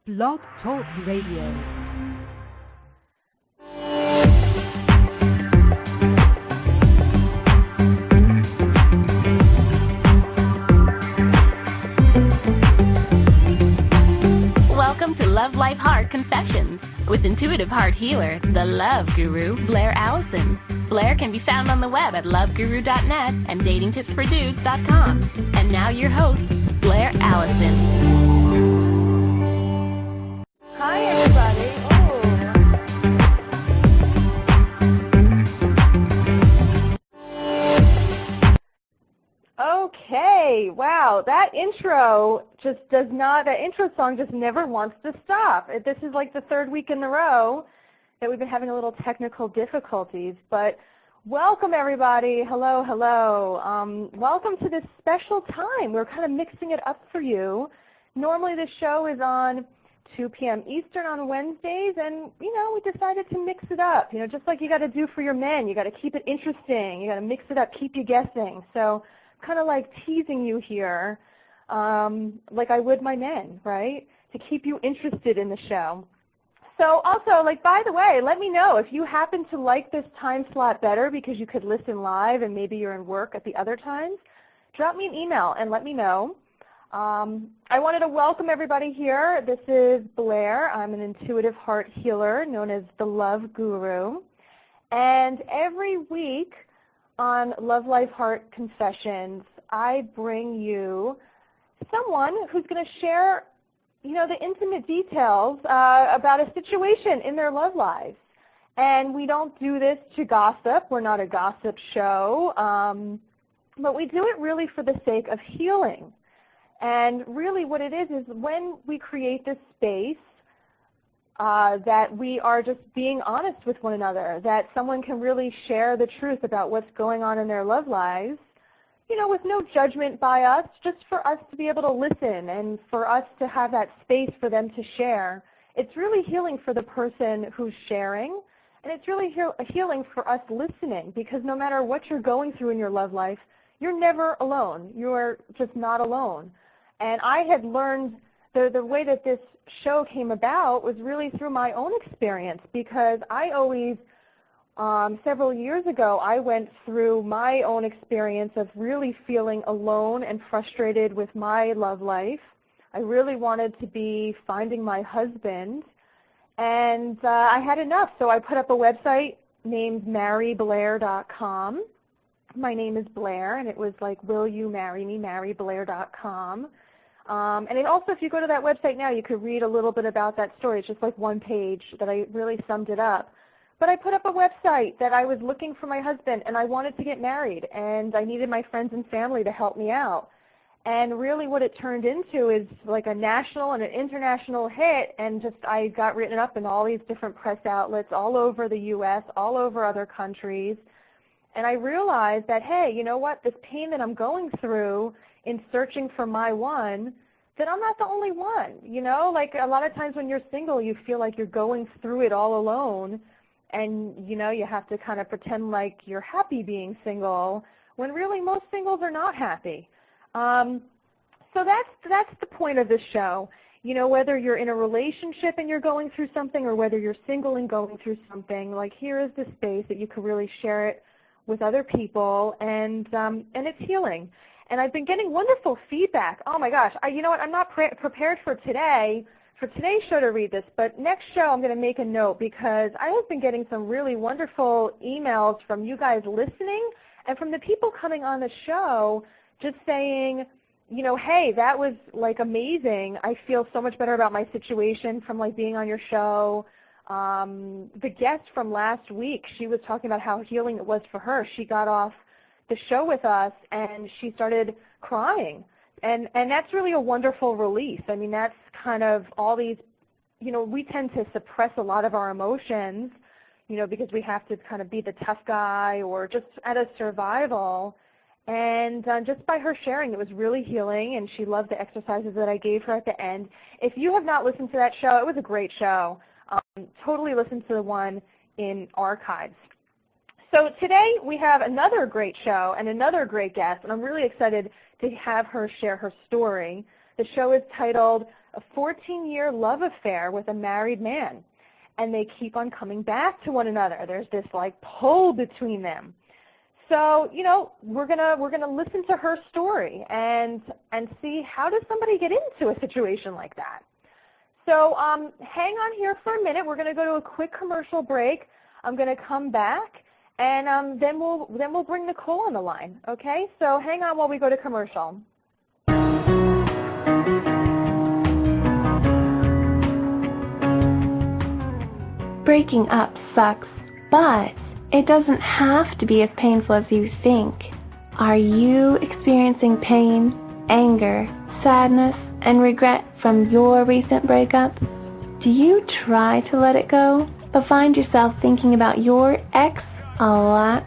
Blog Talk Radio. Welcome to Love, Life, Heart Confessions with intuitive heart healer, the Love Guru, Blaire Allison. Blaire can be found on the web at loveguru.net and datingtipsfordudes.com. And now your host, Blaire Allison. Hi, everybody. Okay, wow, that intro song just never wants to stop. This is like the third week in a row that we've been having a little technical difficulties, but welcome everybody. Hello, hello. Welcome to this special time. We're kind of mixing it up for you. Normally this show is on 2 p.m. Eastern on Wednesdays, and, we decided to mix it up. Just like you got to do for your men. You got to keep it interesting. You got to mix it up, keep you guessing. So kind of like teasing you here, like I would my men, right, to keep you interested in the show. So also, by the way, let me know if you happen to like this time slot better because you could listen live and maybe you're in work at the other times. Drop me an email and let me know. I wanted to welcome everybody here. This is Blaire. I'm an intuitive heart healer known as the Love Guru. And every week on Love, Life, Heart Confessions, I bring you someone who's going to share, the intimate details about a situation in their love lives. And we don't do this to gossip. We're not a gossip show. But we do it really for the sake of healing. And really what it is when we create this space that we are just being honest with one another, that someone can really share the truth about what's going on in their love lives, with no judgment by us, just for us to be able to listen and for us to have that space for them to share. It's really healing for the person who's sharing, and it's really healing for us listening, because no matter what you're going through in your love life, you're never alone. You're just not alone. And I had learned the way that this show came about was really through my own experience, because I always, several years ago, I went through my own experience of really feeling alone and frustrated with my love life. I really wanted to be finding my husband, and I had enough. So I put up a website named marryblaire.com. My name is Blaire, and it was like, will you marry me, marryblaire.com. And then also, if you go to that website now, you could read a little bit about that story. It's just like one page that I really summed it up. But I put up a website that I was looking for my husband, and I wanted to get married, and I needed my friends and family to help me out. And really what it turned into is like a national and an international hit, and just I got written up in all these different press outlets all over the U.S., all over other countries. And I realized that, hey, you know what, this pain that I'm going through in searching for my one, that I'm not the only one. Like a lot of times when you're single, you feel like you're going through it all alone, and, you have to kind of pretend like you're happy being single, when really most singles are not happy. So that's the point of this show. Whether you're in a relationship and you're going through something, or whether you're single and going through something, like here is the space that you can really share it with other people, and it's healing. And I've been getting wonderful feedback. Oh my gosh, I'm not prepared for today's show to read this, but next show I'm going to make a note, because I have been getting some really wonderful emails from you guys listening, and from the people coming on the show just saying, hey, that was like amazing. I feel so much better about my situation from like being on your show. The guest from last week, she was talking about how healing it was for her. She got off the show with us and she started crying, and that's really a wonderful release. I mean, that's kind of all these, we tend to suppress a lot of our emotions, because we have to kind of be the tough guy or just out of survival. And just by her sharing, it was really healing, and she loved the exercises that I gave her at the end. If you have not listened to that show, it was a great show. Totally listen to the one in archives. So today we have another great show and another great guest, and I'm really excited to have her share her story. The show is titled a 14-year love affair with a married man, and they keep on coming back to one another. There's this like pull between them. So, you know, we're gonna listen to her story and see how does somebody get into a situation like that. So hang on here for a minute. We're going to go to a quick commercial break. I'm going to come back, and then we'll bring Nicole on the line. Okay? So hang on while we go to commercial. Breaking up sucks, but it doesn't have to be as painful as you think. Are you experiencing pain, anger, sadness, and regret from your recent breakup? Do you try to let it go, but find yourself thinking about your ex a lot,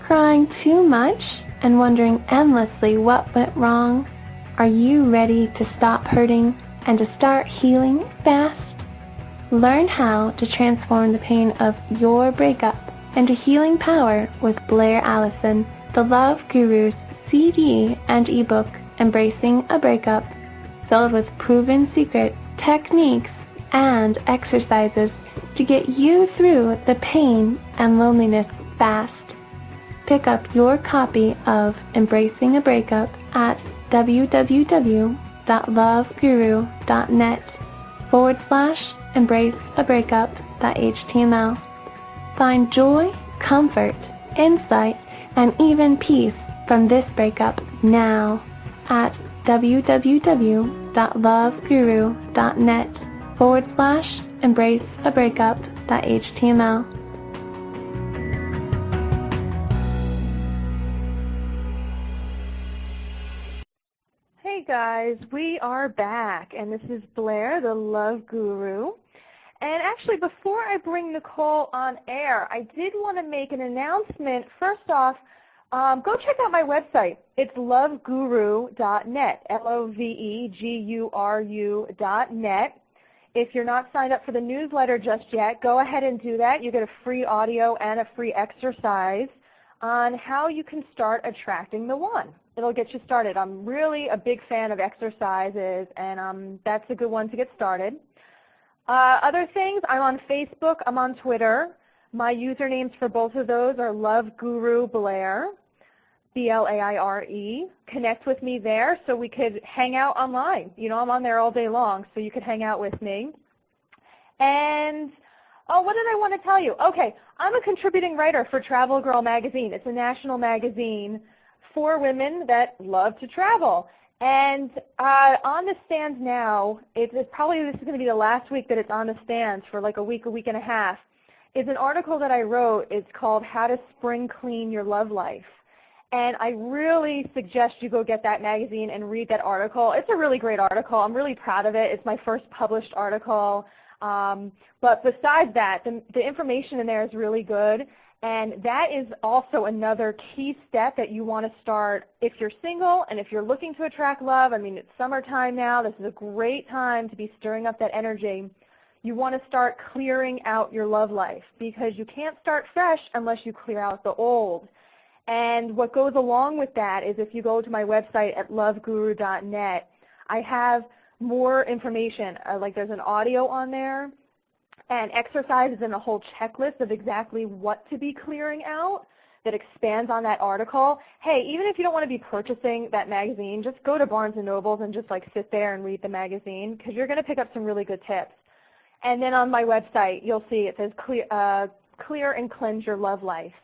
crying too much, and wondering endlessly what went wrong? Are you ready to stop hurting and to start healing fast? Learn how to transform the pain of your breakup into healing power with Blaire Allison, the Love Guru's CD and ebook, Embracing a Breakup, filled with proven secret techniques and exercises to get you through the pain and loneliness fast. Pick up your copy of Embracing a Breakup at www.loveGuru.net/embraceabreakup.html. Find joy, comfort, insight, and even peace from this breakup now at www.loveGuru.net/embraceabreakup.html. Hey guys, we are back, and this is Blaire, the Love Guru. And actually, before I bring Nicole on air, I did want to make an announcement. First off, go check out my website. It's loveguru.net, LOVEGURU.net. If you're not signed up for the newsletter just yet, go ahead and do that. You get a free audio and a free exercise on how you can start attracting the one. It'll get you started. I'm really a big fan of exercises, and that's a good one to get started. Other things, I'm on Facebook, I'm on Twitter. My usernames for both of those are Love Guru Blaire, Blaire. Connect with me there so we could hang out online. You know, I'm on there all day long, so you could hang out with me. And, what did I want to tell you? Okay, I'm a contributing writer for Travel Girl magazine. It's a national magazine for women that love to travel. And on the stands now, this is going to be the last week that it's on the stands for like a week and a half, is an article that I wrote. It's called How to Spring Clean Your Love Life. And I really suggest you go get that magazine and read that article. It's a really great article. I'm really proud of it. It's my first published article. But besides that, the information in there is really good. And that is also another key step that you want to start if you're single and if you're looking to attract love. I mean, it's summertime now. This is a great time to be stirring up that energy. You want to start clearing out your love life because you can't start fresh unless you clear out the old. And what goes along with that is if you go to my website at loveguru.net, I have more information. Like there's an audio on there, and exercises and a whole checklist of exactly what to be clearing out that expands on that article. Hey, even if you don't want to be purchasing that magazine, just go to Barnes & Nobles and just like sit there and read the magazine because you're going to pick up some really good tips. And then on my website, you'll see it says clear and cleanse your love life.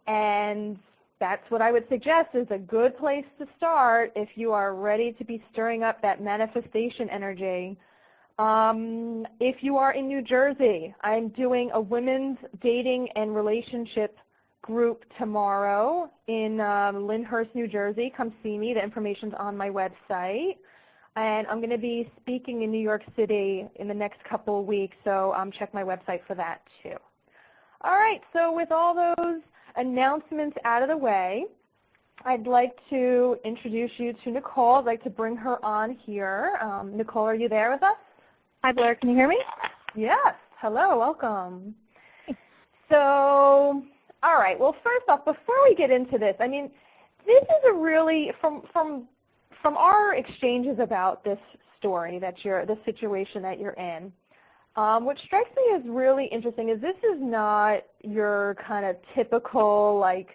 And that's what I would suggest is a good place to start if you are ready to be stirring up that manifestation energy. If you are in New Jersey, I'm doing a women's dating and relationship group tomorrow in Lyndhurst, New Jersey. Come see me. The information's on my website. And I'm going to be speaking in New York City in the next couple of weeks, so check my website for that too. All right, so with all those announcements out of the way, I'd like to introduce you to Nicole. I'd like to bring her on here. Nicole, are you there with us? Hi, Blaire. Can you hear me? Yes. Hello. Welcome. So, all right. Well, first off, before we get into this, I mean, this is a really, from our exchanges about this story, the situation that you're in. What strikes me as really interesting is this is not your kind of typical like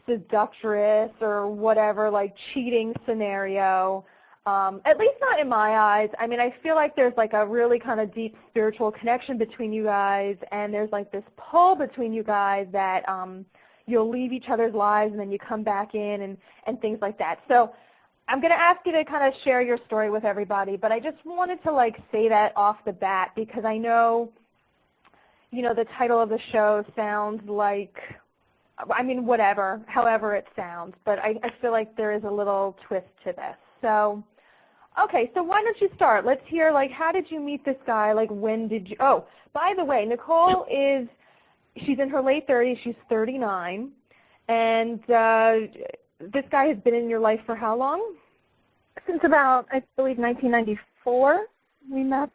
seductress or whatever like cheating scenario. At least not in my eyes. I mean, I feel like there's like a really kind of deep spiritual connection between you guys, and there's like this pull between you guys that you'll leave each other's lives and then you come back in and things like that. So I'm going to ask you to kind of share your story with everybody, but I just wanted to like say that off the bat because I know, you know, the title of the show sounds like, I mean, whatever, however it sounds, but I feel like there is a little twist to this. So, okay, so why don't you start? Let's hear, like, how did you meet this guy? Like, when did you, oh, by the way, Nicole she's in her late 30s, she's 39, and this guy has been in your life for how long? Since about, I believe, 1994 we met.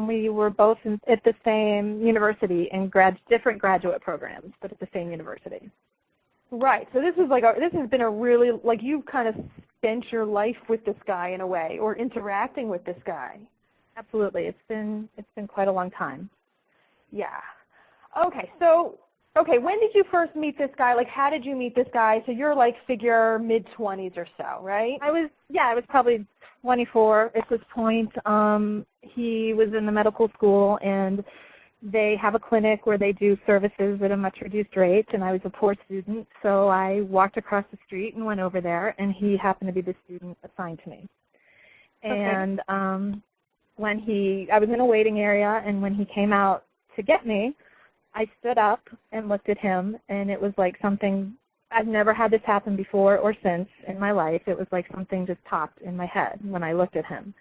We were both at the same university in different graduate programs, but at the same university. Right. So this has been a really, like, you've kind of spent your life with this guy in a way, or interacting with this guy. Absolutely. It's been quite a long time. Yeah. Okay. So, when did you first meet this guy? Like, how did you meet this guy? So you're like figure mid-20s or so, right? I was probably 24 at this point. He was in the medical school, and they have a clinic where they do services at a much reduced rate, and I was a poor student, so I walked across the street and went over there, and he happened to be the student assigned to me. And when I was in a waiting area, and when he came out to get me, I stood up and looked at him, and it was like something, I've never had this happen before or since in my life. It was like something just popped in my head when I looked at him.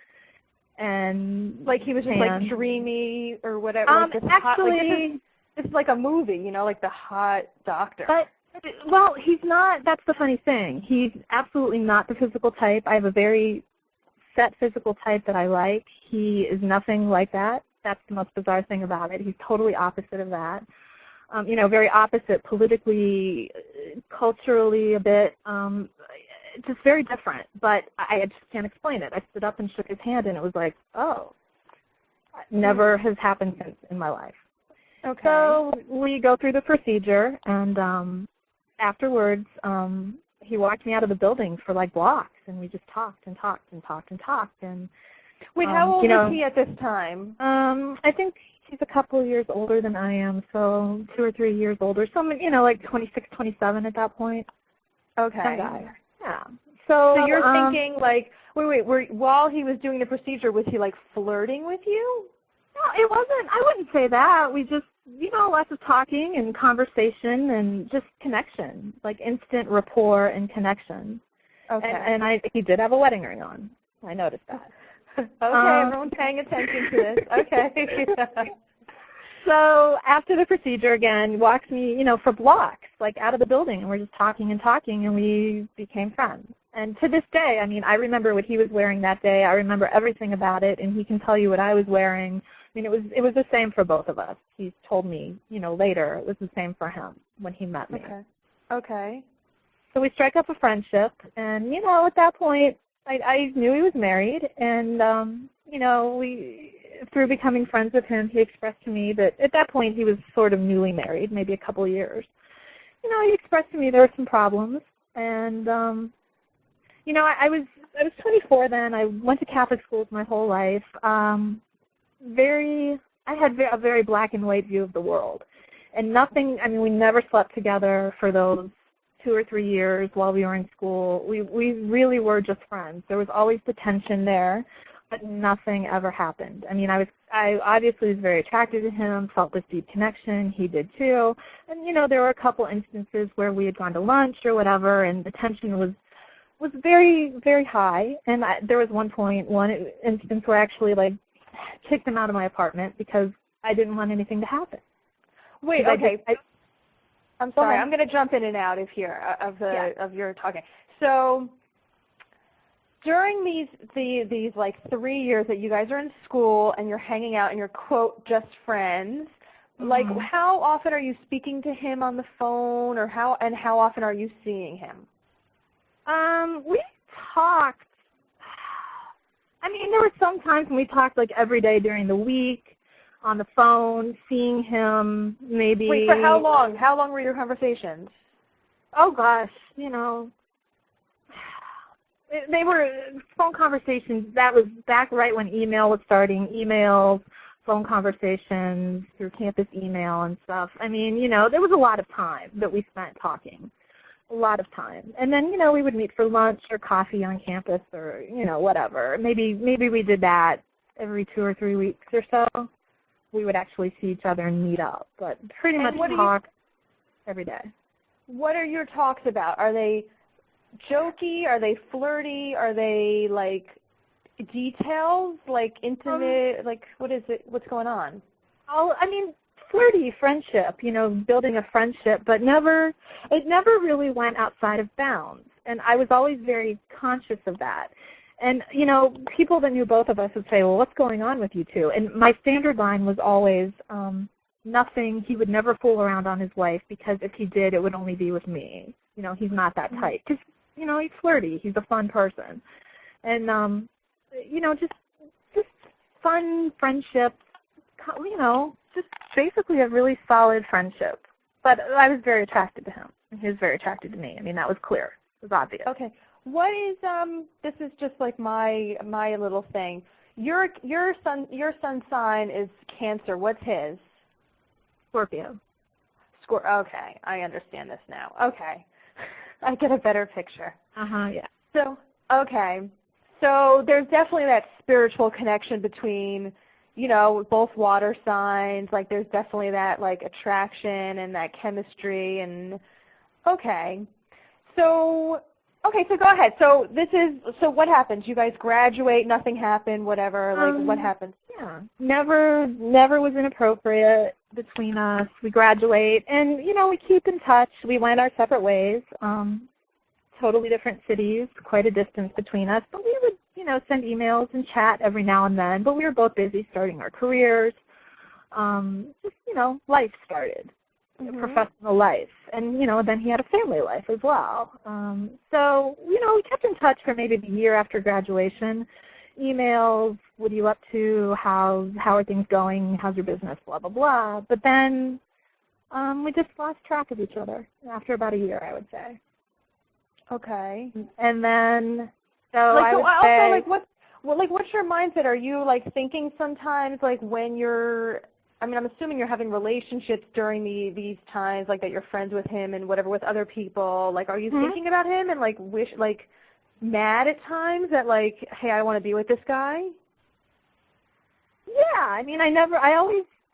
And like he was just like dreamy or whatever. Like this actually, this is like a movie, you know, like The Hot Doctor. But well, he's not. That's the funny thing. He's absolutely not the physical type. I have a very set physical type that I like. He is nothing like that. That's the most bizarre thing about it. He's totally opposite of that. You know, very opposite politically, culturally, a bit. Just very different, but I just can't explain it. I stood up and shook his hand, and it was like, oh, never has happened since in my life. Okay. So we go through the procedure, and afterwards, he walked me out of the building for like blocks, and we just talked and talked and talked and talked. And wait, how old is he at this time? I think he's a couple of years older than I am, so 2 or 3 years older. So, you know, like 26, 27 at that point. Okay. Some guy. Yeah. So you're thinking like, while he was doing the procedure, was he like flirting with you? No, it wasn't. I wouldn't say that. We just, you know, lots of talking and conversation and just connection, like instant rapport and connection. Okay. And he did have a wedding ring on. I noticed that. Okay, everyone's paying attention to this. Okay. So after the procedure, again, walks me, you know, for blocks, like out of the building, and we're just talking and talking, and we became friends. And to this day, I mean, I remember what he was wearing that day. I remember everything about it, and he can tell you what I was wearing. I mean, it was the same for both of us. He's told me, you know, later it was the same for him when he met me. Okay. So we strike up a friendship, and, you know, at that point, I knew he was married, and, you know, through becoming friends with him, he expressed to me that at that point he was sort of newly married, maybe a couple of years. You know, he expressed to me there were some problems, and you know, I was 24 then. I went to Catholic schools my whole life. I had a very black and white view of the world, and nothing. I mean, we never slept together for those 2 or 3 years while we were in school. We really were just friends. There was always the tension there, but nothing ever happened. I mean, I obviously was very attracted to him, felt this deep connection. He did too. And, you know, there were a couple instances where we had gone to lunch or whatever, and the tension was very, very high. And there was one instance where I actually, like, kicked him out of my apartment because I didn't want anything to happen. Wait, okay. I'm sorry. I'm going to jump in and out of your talking. So during these like 3 years that you guys are in school and you're hanging out and you're, quote, just friends, like how often are you speaking to him on the phone, or how often are you seeing him? We talked. I mean, there were some times when we talked like every day during the week on the phone, seeing him maybe. Wait, for how long? How long were your conversations? Oh, gosh, you know. They were phone conversations. That was back right when email was starting. Emails, phone conversations through campus email and stuff. I mean, you know, there was a lot of time that we spent talking, a lot of time. And then, you know, we would meet for lunch or coffee on campus or, you know, whatever. Maybe we did that every 2 or 3 weeks or so. We would actually see each other and meet up, but pretty much talk every day. What are your talks about? Are they jokey? Are they flirty? Are they like details, like intimate? Like what is it? What's going on? Oh, I mean, flirty friendship. You know, building a friendship, but it never really went outside of bounds. And I was always very conscious of that. And you know, people that knew both of us would say, "Well, what's going on with you two?" And my standard line was always, "Nothing." He would never fool around on his wife because if he did, it would only be with me. You know, he's not that tight. Just you know, he's flirty. He's a fun person. And, you know, just fun friendships, you know, just basically a really solid friendship. But I was very attracted to him, and he was very attracted to me. I mean, that was clear. It was obvious. Okay. What is, this is just like my little thing. Your son's sign is Cancer. What's his? Scorpio. Okay. I understand this now. Okay. I get a better picture. Yeah. So, okay. So there's definitely that spiritual connection between, you know, both water signs. Like there's definitely that like attraction and that chemistry and okay. So go ahead. So what happens? You guys graduate, nothing happened, whatever, like what happens? Yeah. Never was inappropriate between us. We graduate and, you know, we keep in touch. We went our separate ways, totally different cities, quite a distance between us. But we would, you know, send emails and chat every now and then. But we were both busy starting our careers. Just, you know, life started, professional life. And, you know, then he had a family life as well. So, you know, we kept in touch for maybe the year after graduation. Emails, what are you up to, how are things going, how's your business, blah, blah, blah. But then we just lost track of each other after about a year, I would say. Okay. And then, so like, I would also, say... what's your mindset? Are you, like, thinking sometimes, like, when you're, I mean, I'm assuming you're having relationships during these times, like, that you're friends with him and whatever with other people. Like, are you thinking about him and, like, mad at times that like, hey, I want to be with this guy? Yeah, I mean, I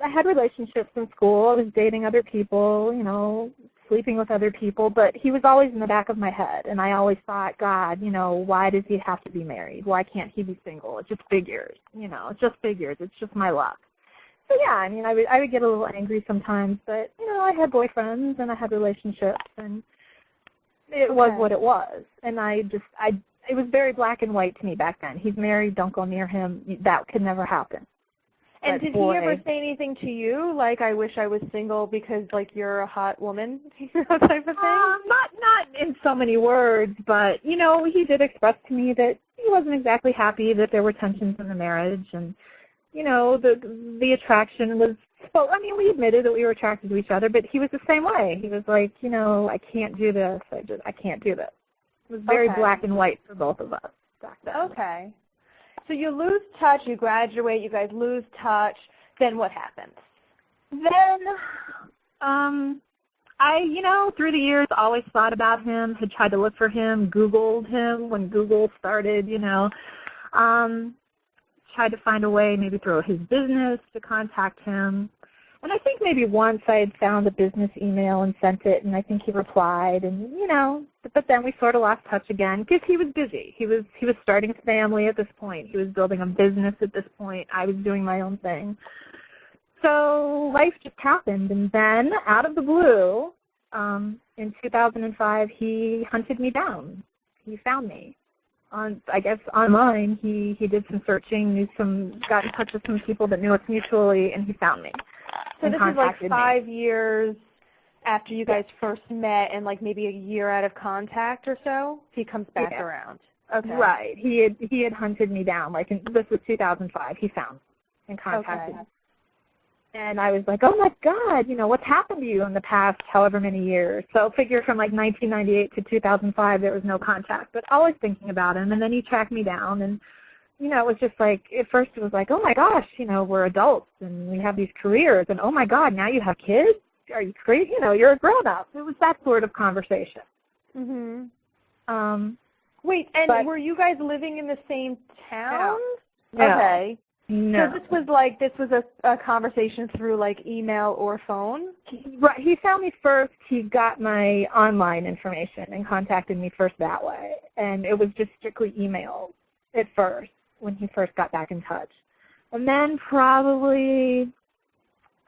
had relationships in school. I was dating other people, you know, sleeping with other people, but he was always in the back of my head, and I always thought, God, you know, why does he have to be married? Why can't he be single? It just figures, you know, it just figures. It's just my luck. So, yeah, I mean, I would get a little angry sometimes, but, you know, I had boyfriends and I had relationships, and it was what it was. And it was very black and white to me back then. He's married, don't go near him. That could never happen. And did he ever say anything to you, like, I wish I was single because, like, you're a hot woman, that type of thing? Not in so many words, but, you know, he did express to me that he wasn't exactly happy that there were tensions in the marriage. And, you know, the attraction was, well, I mean, we admitted that we were attracted to each other, but he was the same way. He was like, you know, I can't do this. I can't do this. It was very black and white for both of us back then. Okay. So you lose touch, you graduate, you guys lose touch, then what happens? Then I, you know, through the years always thought about him, had tried to look for him, Googled him when Google started, you know, tried to find a way maybe through his business to contact him. And I think maybe once I had found a business email and sent it, and I think he replied, and, you know, but then we sort of lost touch again because he was busy. He was starting a family at this point. He was building a business at this point. I was doing my own thing. So life just happened. And then out of the blue, in 2005, he hunted me down. He found me. I guess online, he did some searching, got in touch with some people that knew us mutually, and he found me. So this is like 5 years after you guys first met and like maybe a year out of contact or so? He comes back around. Okay. Right. He had hunted me down. Like, this was 2005. He found me and contacted me. And I was like, oh, my God, what's happened to you in the past however many years? So figure from, like, 1998 to 2005, there was no contact, but always thinking about him. And then he tracked me down. And, it was just like, at first it was like, oh, my gosh, we're adults and we have these careers. And, oh, my God, now you have kids? Are you crazy? You're a grown-up. It was that sort of conversation. Mm-hmm. Wait, and were you guys living in the same town? No. Okay. No. So this was a conversation through like email or phone? Right. He found me first. He got my online information and contacted me first that way. And it was just strictly email at first when he first got back in touch. And then probably,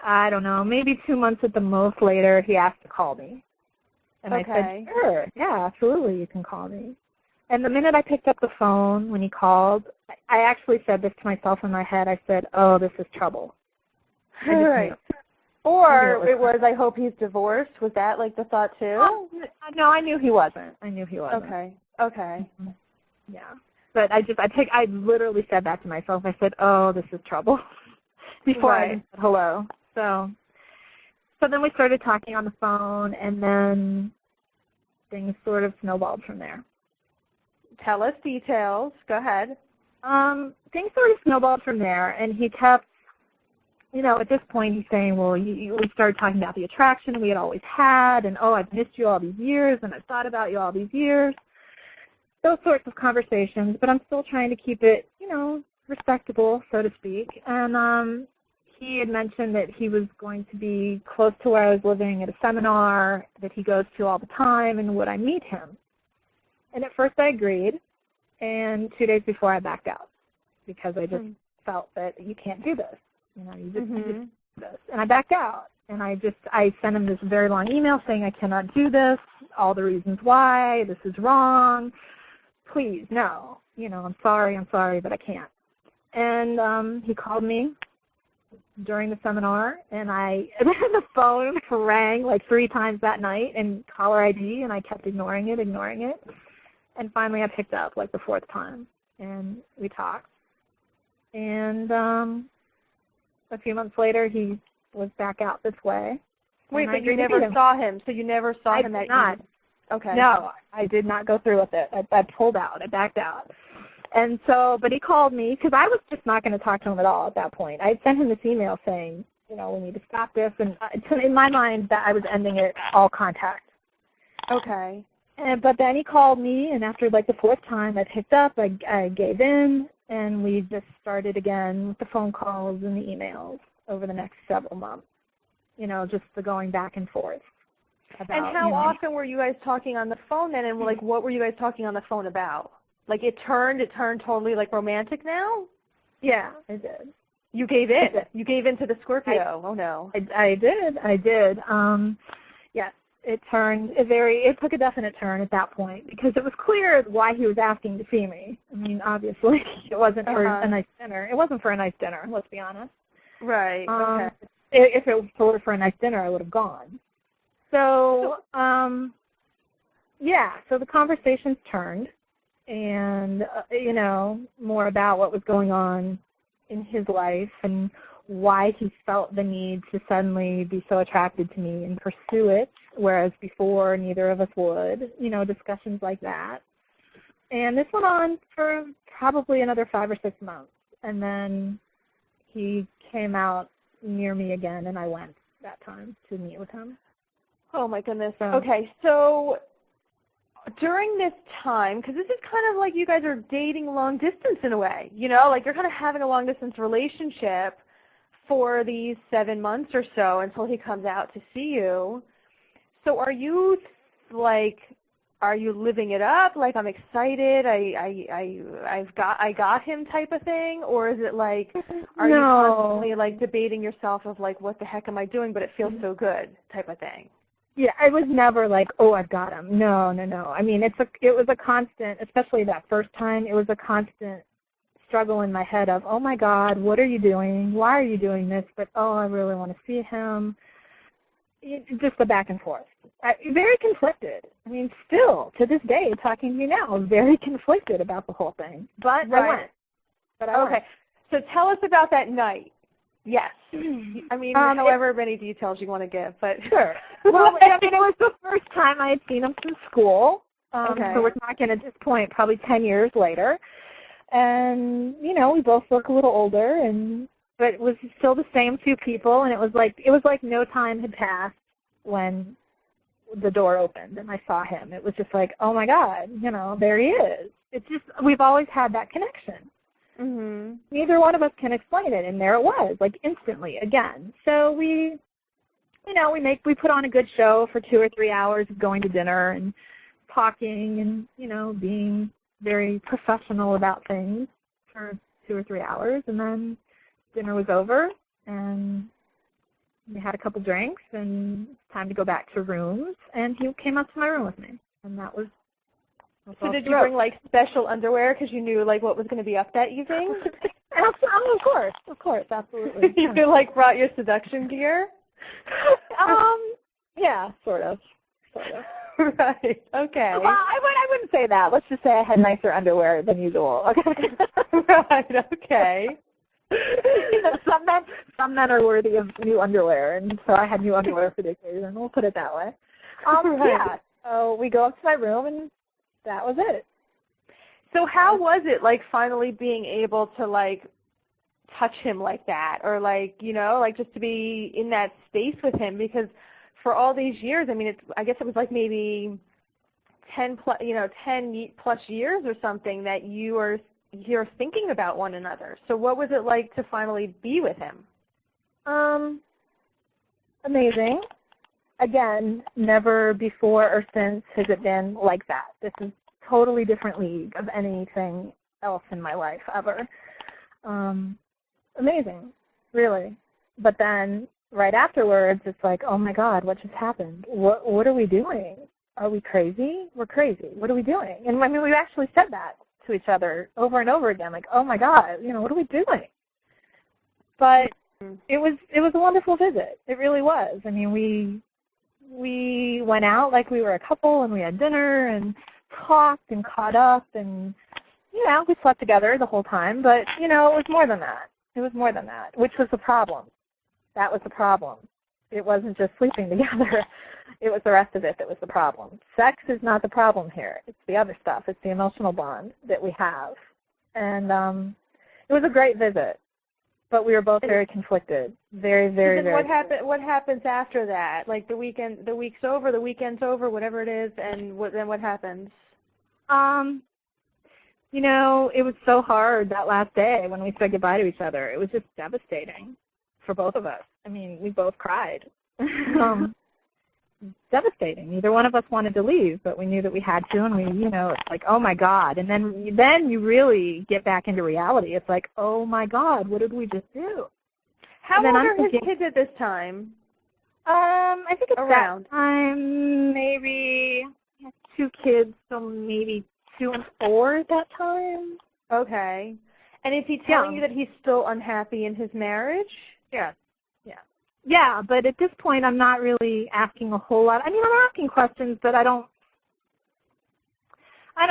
I don't know, maybe 2 months at the most later, he asked to call me. And I said, sure, yeah, absolutely, you can call me. And the minute I picked up the phone when he called, I actually said this to myself in my head. I said, oh, this is trouble. Right. Or it was, I hope he's divorced. Was that like the thought too? No, I knew he wasn't. Okay. Mm-hmm. Yeah. But I literally said that to myself. I said, oh, this is trouble before I even said hello. So then we started talking on the phone, and then things sort of snowballed from there. Tell us details. Go ahead. Things sort of snowballed from there, and he kept, at this point he's saying, well, we started talking about the attraction we had always had, and, oh, I've missed you all these years, and I've thought about you all these years. Those sorts of conversations, but I'm still trying to keep it, respectable, so to speak. And he had mentioned that he was going to be close to where I was living at a seminar that he goes to all the time, and would I meet him? And at first I agreed, and 2 days before I backed out because I just felt that you can't do this. You just do this. And I backed out, and I sent him this very long email saying I cannot do this, all the reasons why, this is wrong. Please, no. I'm sorry, but I can't. And he called me during the seminar, and the phone rang like 3 times that night, and caller ID, and I kept ignoring it. And finally I picked up like the 4th time, and we talked. And a few months later, he was back out this way. Wait, but you never saw him, so you never saw him that night? Okay. No, I did not go through with it. I pulled out. I backed out. And so, but he called me because I was just not going to talk to him at all at that point. I had sent him this email saying, we need to stop this. And in my mind, that I was ending it, all contact. Okay. But then he called me, and after like the 4th time I picked up, I gave in, and we just started again with the phone calls and the emails over the next several months, just the going back and forth. And how often were you guys talking on the phone then, and like what were you guys talking on the phone about? Like it turned totally like romantic now? Yeah, I did. You gave in. You gave in to the Scorpio. Oh no. I did. Yes. It took a definite turn at that point because it was clear why he was asking to see me. I mean, obviously, it wasn't for a nice dinner. It wasn't for a nice dinner, let's be honest. Right. Okay. If it were for a nice dinner, I would have gone. So, so the conversations turned and, more about what was going on in his life and why he felt the need to suddenly be so attracted to me and pursue it, whereas before neither of us would, discussions like that. And this went on for probably another 5 or 6 months. And then he came out near me again, and I went that time to meet with him. Oh, my goodness. Okay, so during this time, because this is kind of like you guys are dating long distance in a way, like you're kind of having a long distance relationship for these 7 months or so until he comes out to see you. So are you living it up? Like I'm excited, I got him type of thing, or is it like are you constantly like debating yourself of like what the heck am I doing, but it feels so good type of thing? Yeah, I was never like, oh, I've got him. No. I mean, it was a constant, especially that first time. It was a constant struggle in my head of, oh my God, what are you doing? Why are you doing this? But oh, I really want to see him. just the back and forth. Very conflicted. I mean, still, to this day, talking to me now, very conflicted about the whole thing. But I went. Okay. So tell us about that night. Yes. I mean, however many details you want to give, but sure. Well, I mean, it was the first time I had seen him since school. So we're talking at this point probably 10 years later. And, you know, we both look a little older, but it was still the same two people, and it was like no time had passed when the door opened and I saw him. It was just like, oh my God, you know, there he is. It's just, we've always had that connection. Mm-hmm. Neither one of us can explain it, and there it was, like instantly again. So we put on a good show for 2 or 3 hours of going to dinner and talking and, you know, being very professional about things for 2 or 3 hours, and then dinner was over and we had a couple drinks and it's time to go back to rooms, and he came up to my room with me, and that was. So did you bring like special underwear because you knew like what was going to be up that evening? Of course, absolutely. You like brought your seduction gear? Yeah, sort of. Right. Okay. Well, I wouldn't say that. Let's just say I had nicer underwear than usual. Okay. Right. Okay. You know, some men are worthy of new underwear, and so I had new underwear for the occasion. We'll put it that way. Right. Yeah. So we go up to my room, and that was it. So how was it, like, finally being able to, like, touch him like that, or, like, you know, like, just to be in that space with him? Because for all these years, I mean, I guess it was like maybe 10 plus years or something that you're thinking about one another. So what was it like to finally be with him? Amazing. Again, never before or since has it been like that. This is totally different league of anything else in my life ever. Amazing, really. But then right afterwards, it's like, oh my God, what just happened? What are we doing? Are we crazy? We're crazy. What are we doing? And I mean, we actually said that to each other over and over again, like, oh my God, you know, what are we doing? But it was a wonderful visit. It really was. I mean, we went out like we were a couple, and we had dinner and talked and caught up, and, you know, we slept together the whole time, but, you know, it was more than that. It was more than that, which was the problem. That was the problem. It wasn't just sleeping together. It was the rest of it that was the problem. Sex is not the problem here. It's the other stuff. It's the emotional bond that we have. And it was a great visit, but we were both very conflicted. Very, very, very. What happens after that? Like the week's over, the weekend's over, whatever it is, and then what happens? You know, it was so hard that last day when we said goodbye to each other. It was just devastating for both of us. I mean, we both cried. Devastating. Neither one of us wanted to leave, but we knew that we had to, and we, you know, it's like, oh my God. And then you really get back into reality. It's like, oh my God, what did we just do? How old are his kids at this time? I think it's around that time, maybe 2 kids, so maybe 2 and 4 at that time. Okay. And is he telling you that he's still unhappy in his marriage? Yeah. Yeah, but at this point, I'm not really asking a whole lot. I mean, I'm asking questions, but I don't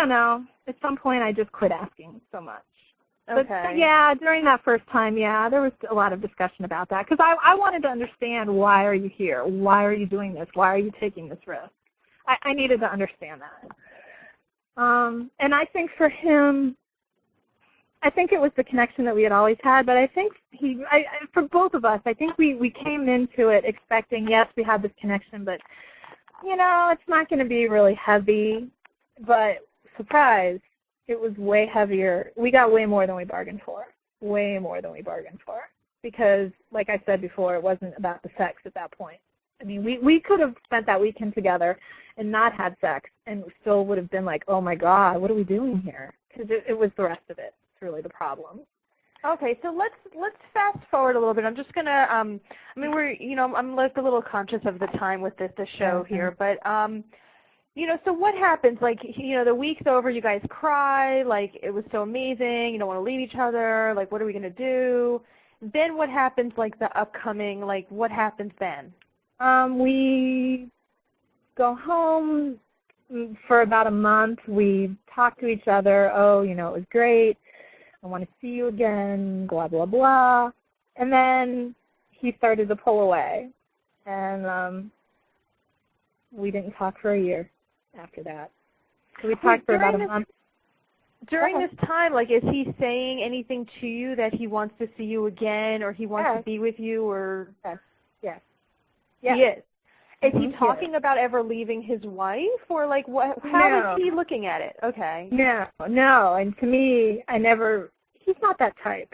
know. At some point, I just quit asking so much. Okay. But yeah, during that first time, yeah, there was a lot of discussion about that, because I wanted to understand, why are you here? Why are you doing this? Why are you taking this risk? I needed to understand that. And I think for him, I think it was the connection that we had always had, but I think for both of us, I think we came into it expecting, yes, we had this connection, but, you know, it's not going to be really heavy. But surprise, it was way heavier. We got way more than we bargained for, way more than we bargained for, because, like I said before, it wasn't about the sex at that point. I mean, we could have spent that weekend together and not had sex, and still would have been like, oh my God, what are we doing here? Because it was the rest of it. Really the problem. Okay, so let's fast forward a little bit. I'm just gonna I mean, I'm like a little conscious of the time with the show here, but you know, so what happens? Like, you know, the week's over, you guys cry, like it was so amazing, you don't want to leave each other, like what are we gonna do? Then what happens, like the upcoming, like what happens then? We go home for about a month. We talk to each other. Oh, it was great. I want to see you again, blah, blah, blah. And then he started to pull away. And we didn't talk for a year after that. So we talked for about a month. During this time, is he saying anything to you that he wants to see you again or he wants to be with you? Or Yes. He is. Is he talking about ever leaving his wife, or what? How is he looking at it? Okay. No. And to me, he's not that type.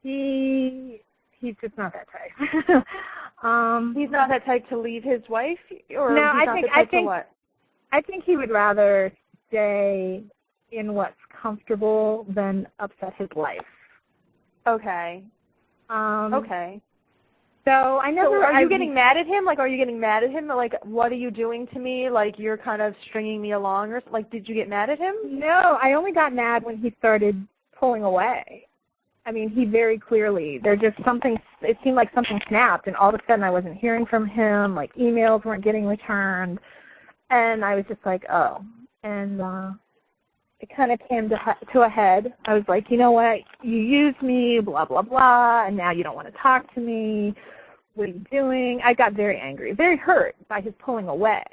He's just not that type. He's not that type to leave his wife, or no? I think what? I think he would rather stay in what's comfortable than upset his life. Okay. Okay. So I never. So are you getting mad at him? Are you getting mad at him? What are you doing to me? You're kind of stringing me along, or did you get mad at him? No, I only got mad when he started pulling away. I mean, he very clearly. There's just something. It seemed like something snapped, and all of a sudden I wasn't hearing from him. Emails weren't getting returned, and I was just oh. And it kind of came to a head. I was like, you know what? You used me, blah blah blah, and now you don't want to talk to me. What are you doing? I got very angry, very hurt by his pulling away.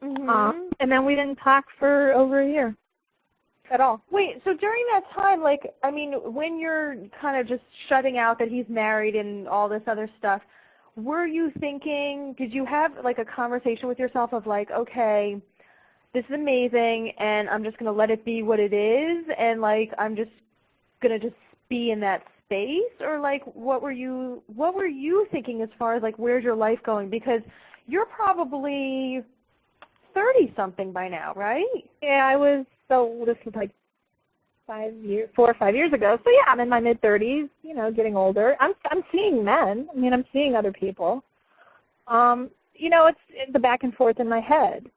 Mm-hmm. And then we didn't talk for over a year at all. Wait, so during that time, when you're kind of just shutting out that he's married and all this other stuff, were you thinking, did you have a conversation with yourself of okay, this is amazing and I'm just going to let it be what it is and I'm just going to just be in that space, or what were you thinking as far as where's your life going? Because you're probably 30-something by now, right? Yeah, I was. So this was 4 or 5 years ago. So yeah, I'm in my mid-30s. Getting older. I'm seeing men. I mean, I'm seeing other people. It's the back and forth in my head.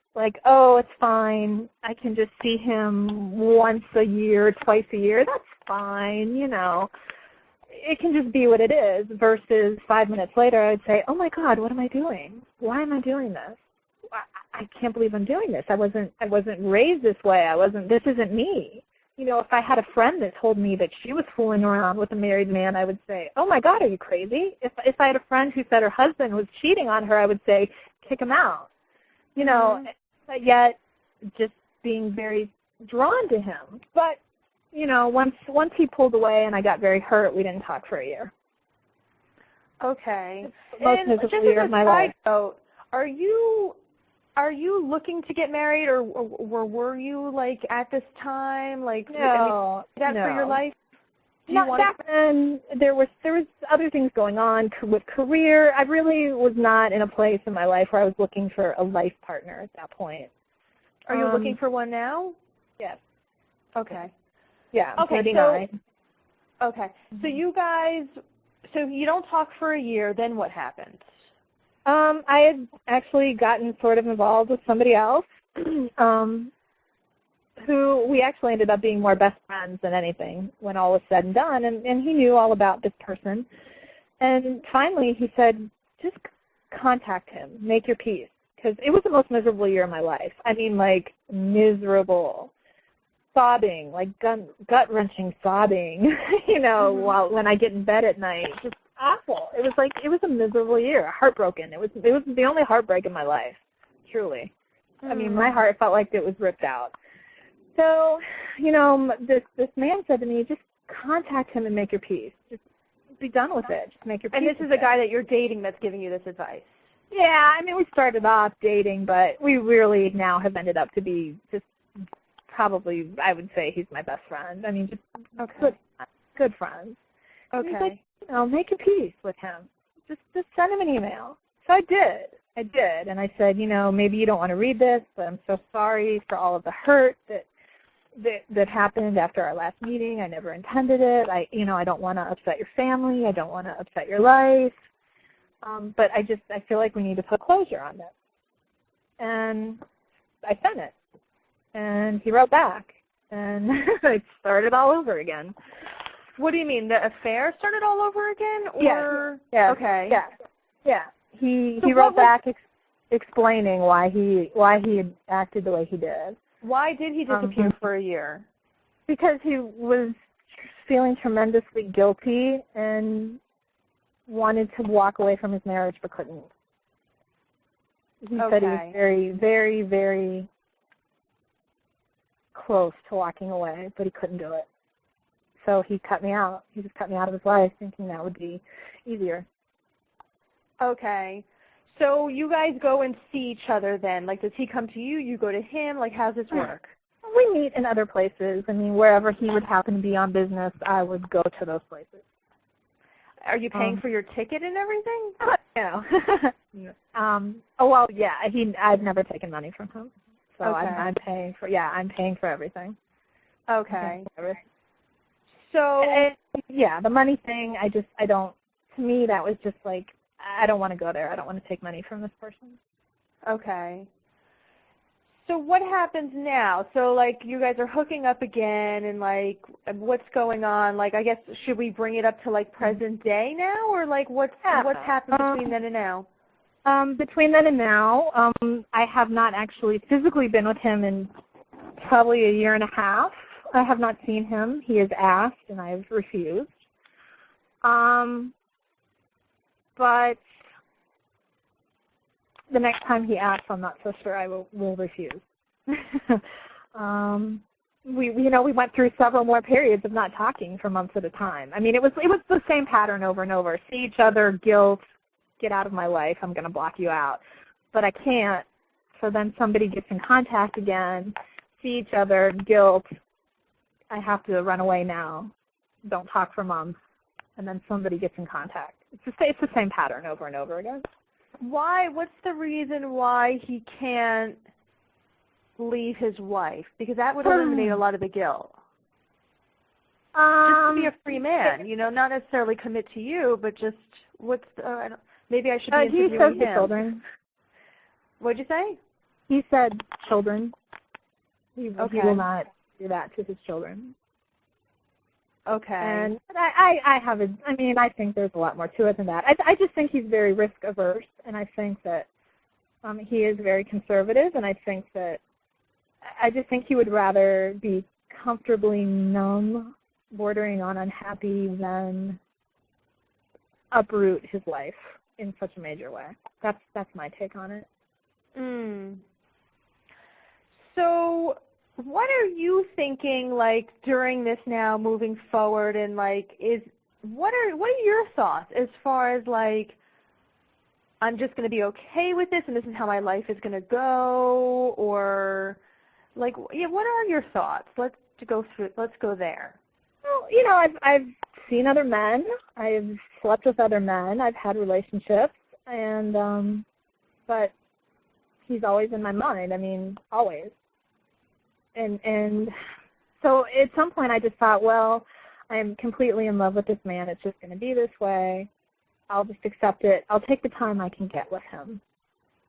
Oh, it's fine. I can just see him once a year, twice a year. That's fine. It can just be what it is. Versus 5 minutes later, I'd say, oh my God, what am I doing? Why am I doing this? I can't believe I'm doing this. I wasn't raised this way. This isn't me. If I had a friend that told me that she was fooling around with a married man, I would say, oh my God, are you crazy? If I had a friend who said her husband was cheating on her, I would say, kick him out. But yet just being very drawn to him. But, once he pulled away and I got very hurt, we didn't talk for a year. Okay. Most miserable year of my life. Note, are you looking to get married, or were you at this time no, is that for your life? Not back then. There was other things going on with career. I really was not in a place in my life where I was looking for a life partner at that point. Are you looking for one now? Yes. Okay. Yeah. Okay. 39. Okay. So you guys, you don't talk for a year. Then what happened? I had actually gotten sort of involved with somebody else, who we actually ended up being more best friends than anything when all was said and done, and he knew all about this person. And finally he said, just contact him, make your peace, because it was the most miserable year of my life. I mean, miserable, sobbing, gut-wrenching sobbing, while when I get in bed at night, just awful. It was a miserable year, heartbroken. It was the only heartbreak in my life, truly. I mean, my heart felt like it was ripped out. So, this man said to me, just contact him and make your peace. Just be done with it. Just make your peace. And this is a guy that you're dating that's giving you this advice? Yeah, I mean, we started off dating, but we really now have ended up to be just probably, I would say he's my best friend. I mean, just good friends. Okay. He's like, make your peace with him. Just send him an email. So I did. And I said, maybe you don't want to read this, but I'm so sorry for all of the hurt that happened after our last meeting. I never intended it. I don't want to upset your family. I don't want to upset your life. But I feel like we need to put closure on this. And I sent it. And he wrote back. And it started all over again. What do you mean? The affair started all over again? Or Yeah. Okay. Yeah. He wrote back explaining why he had acted the way he did. Why did he disappear for a year? Because he was feeling tremendously guilty and wanted to walk away from his marriage but couldn't. He said he was very, very, very close to walking away, but he couldn't do it. So he cut me out. He just cut me out of his life, thinking that would be easier. Okay. So you guys go and see each other then? Like, does he come to you? You go to him? Like, how does this work? We meet in other places. I mean, wherever he would happen to be on business, I would go to those places. Are you paying for your ticket and everything? No. Oh well, yeah. I've never taken money from him, so I'm paying for. Yeah, I'm paying for everything. Okay. So yeah, the money thing. I don't. To me, that was just like I don't want to go there. I don't want to take money from this person. Okay. So what happens now? So, like, you guys are hooking up again, and, like, what's going on? Like, I guess, should we bring it up to, like, present day now? Or, like, what's happened between then and now? Between then and now, I have not actually physically been with him in probably a year and a half. I have not seen him. He has asked, and I have refused. But the next time he asks, I'm not so sure I will refuse. We went through several more periods of not talking for months at a time. I mean, it was the same pattern over and over. See each other, guilt, get out of my life, I'm going to block you out. But I can't. So then somebody gets in contact again, see each other, guilt, I have to run away now, don't talk for months, and then somebody gets in contact. It's the same pattern over and over again. Why? What's the reason why he can't leave his wife? Because that would eliminate a lot of the guilt. Just to be a free man, not necessarily commit to you, but just maybe I should be interviewing him. He said children. What'd you say? He said children. He will not do that to his children. Okay. And I think there's a lot more to it than that. I just think he's very risk averse, and I think that he is very conservative, and I just think he would rather be comfortably numb, bordering on unhappy, than uproot his life in such a major way. That's my take on it. So what are you thinking, like, during this now, moving forward, and, like, what are your thoughts as far as, like, I'm just going to be okay with this and this is how my life is going to go, or, like, what are your thoughts? Let's go there. Well, I've seen other men. I've slept with other men. I've had relationships, and but he's always in my mind. I mean, always. And so at some point I just thought, well, I'm completely in love with this man. It's just going to be this way. I'll just accept it. I'll take the time I can get with him.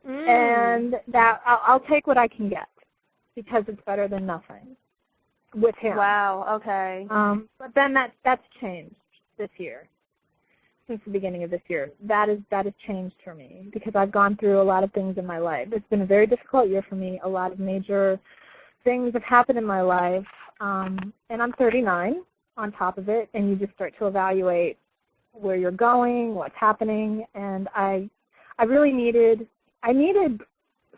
And that I'll take what I can get because it's better than nothing with him. Wow, okay. But then that's changed this year. Since the beginning of this year. That has changed for me because I've gone through a lot of things in my life. It's been a very difficult year for me. A lot of major things have happened in my life, and I'm 39 on top of it, and you just start to evaluate where you're going, what's happening, and I really needed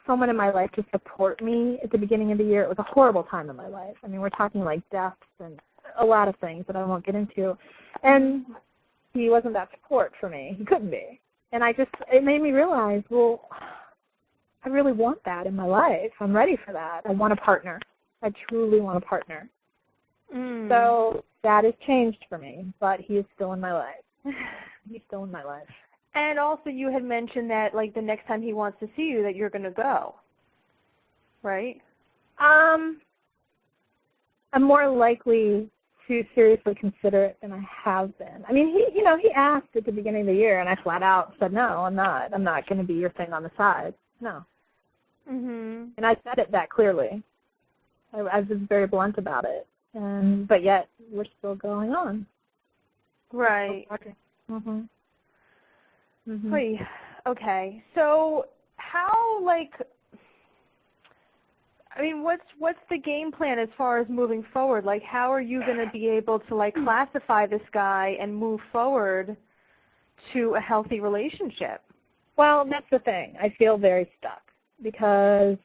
someone in my life to support me at the beginning of the year. It was a horrible time in my life. I mean, we're talking like deaths and a lot of things that I won't get into, and he wasn't that support for me. He couldn't be, and it made me realize, well, I really want that in my life. I'm ready for that. I want a partner. I truly want a partner. So that has changed for me, but he is still in my life. He's still in my life. And also you had mentioned that, like, the next time he wants to see you that you're going to go, right? I'm more likely to seriously consider it than I have been. I mean, he asked at the beginning of the year, and I flat out said, no, I'm not. I'm not going to be your thing on the side. No. And I said it that clearly. I was very blunt about it, but yet we're still going on. Right. Okay. So how, like, I mean, what's the game plan as far as moving forward? Like, how are you going to be able to, like, classify this guy and move forward to a healthy relationship? Well, that's the thing. I feel very stuck because